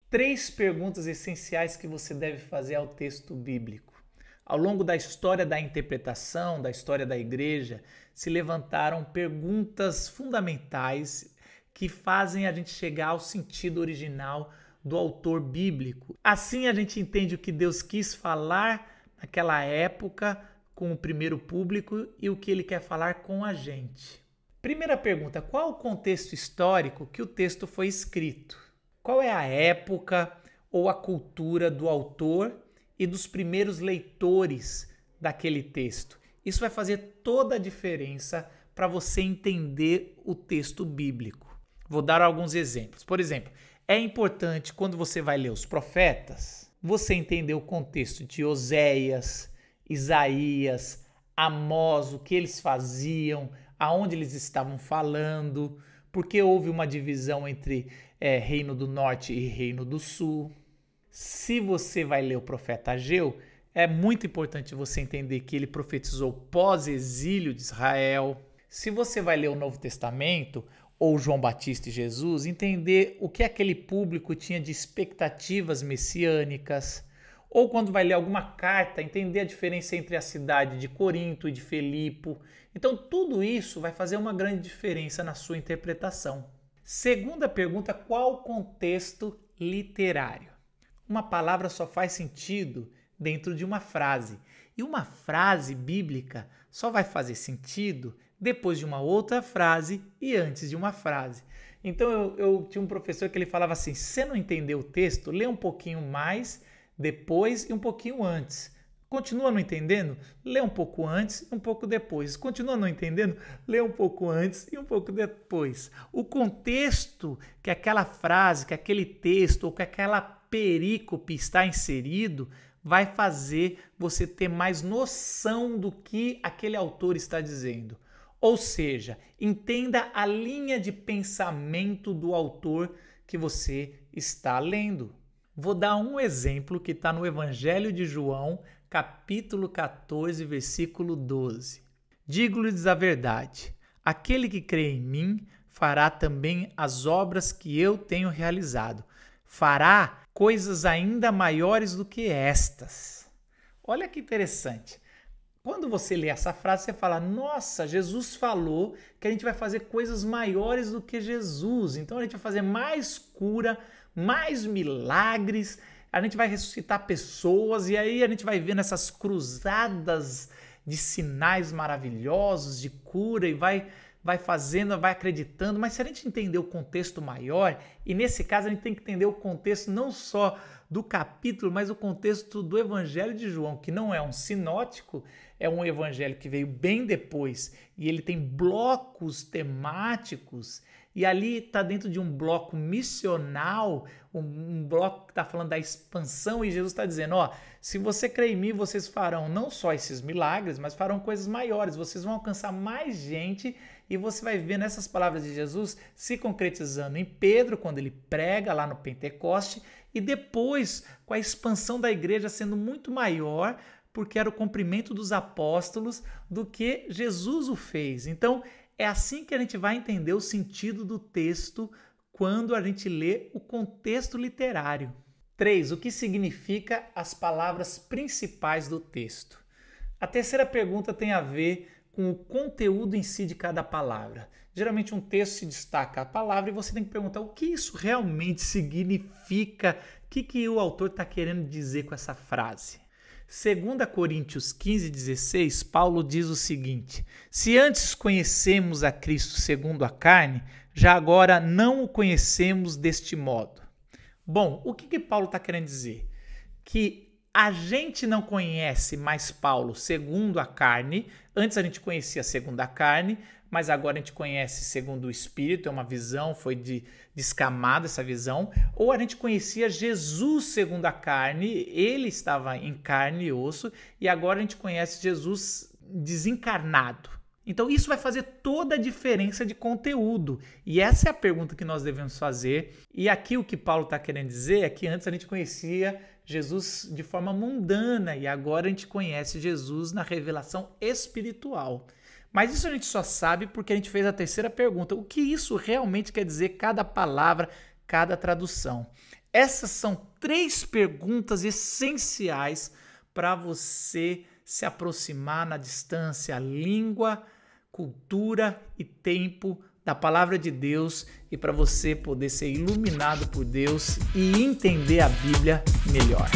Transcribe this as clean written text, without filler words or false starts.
Três perguntas essenciais que você deve fazer ao texto bíblico. Ao longo da história da interpretação, da história da igreja, se levantaram perguntas fundamentais que fazem a gente chegar ao sentido original do autor bíblico. Assim a gente entende o que Deus quis falar naquela época com o primeiro público e o que ele quer falar com a gente. Primeira pergunta: qual o contexto histórico que o texto foi escrito? Qual é a época ou a cultura do autor e dos primeiros leitores daquele texto? Isso vai fazer toda a diferença para você entender o texto bíblico. Vou dar alguns exemplos. Por exemplo, é importante quando você vai ler os profetas, você entender o contexto de Oséias, Isaías, Amós, o que eles faziam, aonde eles estavam falando, porque houve uma divisão entre Reino do Norte e Reino do Sul. Se você vai ler o profeta Ageu, é muito importante você entender que ele profetizou pós-exílio de Israel. Se você vai ler o Novo Testamento, ou João Batista e Jesus, entender o que aquele público tinha de expectativas messiânicas. Ou quando vai ler alguma carta, entender a diferença entre a cidade de Corinto e de Filipe. Então, tudo isso vai fazer uma grande diferença na sua interpretação. Segunda pergunta: qual o contexto literário? Uma palavra só faz sentido dentro de uma frase. E uma frase bíblica só vai fazer sentido depois de uma outra frase e antes de uma frase. Então, eu tinha um professor que ele falava assim: se você não entendeu o texto, lê um pouquinho mais depois e um pouquinho antes. Continua não entendendo? Lê um pouco antes e um pouco depois. Continua não entendendo? Lê um pouco antes e um pouco depois. O contexto que aquela frase, que aquele texto ou que aquela perícope está inserido vai fazer você ter mais noção do que aquele autor está dizendo. Ou seja, entenda a linha de pensamento do autor que você está lendo. Vou dar um exemplo que está no Evangelho de João, capítulo 14, versículo 12. Digo-lhes a verdade: aquele que crê em mim fará também as obras que eu tenho realizado. Fará coisas ainda maiores do que estas. Olha que interessante. Quando você lê essa frase, você fala: nossa, Jesus falou que a gente vai fazer coisas maiores do que Jesus. Então a gente vai fazer mais cura, mais milagres, a gente vai ressuscitar pessoas e aí a gente vai vendo essas cruzadas de sinais maravilhosos, de cura e vai fazendo, vai acreditando. Mas se a gente entender o contexto maior, e nesse caso a gente tem que entender o contexto não só do capítulo, mas o contexto do Evangelho de João, que não é um sinótico, é um evangelho que veio bem depois e ele tem blocos temáticos e ali está dentro de um bloco missional, um bloco que está falando da expansão e Jesus está dizendo: ó, se você crê em mim, vocês farão não só esses milagres, mas farão coisas maiores, vocês vão alcançar mais gente e você vai ver nessas palavras de Jesus se concretizando em Pedro, quando ele prega lá no Pentecoste, e depois com a expansão da igreja sendo muito maior, porque era o cumprimento dos apóstolos do que Jesus o fez. Então, é assim que a gente vai entender o sentido do texto quando a gente lê o contexto literário. 3. O que significa as palavras principais do texto? A terceira pergunta tem a ver com o conteúdo em si de cada palavra. Geralmente um texto se destaca a palavra e você tem que perguntar o que isso realmente significa, o que o autor está querendo dizer com essa frase. 2 Coríntios 15:16, Paulo diz o seguinte: se antes conhecemos a Cristo segundo a carne, já agora não o conhecemos deste modo. Bom, o que Paulo está querendo dizer? Que a gente não conhece mais Paulo segundo a carne. Antes a gente conhecia segundo a carne, mas agora a gente conhece segundo o Espírito, é uma visão, foi descamada essa visão. Ou a gente conhecia Jesus segundo a carne, ele estava em carne e osso, e agora a gente conhece Jesus desencarnado. Então isso vai fazer toda a diferença de conteúdo. E essa é a pergunta que nós devemos fazer. E aqui o que Paulo está querendo dizer é que antes a gente conhecia Jesus de forma mundana e agora a gente conhece Jesus na revelação espiritual. Mas isso a gente só sabe porque a gente fez a terceira pergunta. O que isso realmente quer dizer, cada palavra, cada tradução? Essas são 3 perguntas essenciais para você se aproximar na distância, língua, cultura e tempo da palavra de Deus, e para você poder ser iluminado por Deus e entender a Bíblia melhor.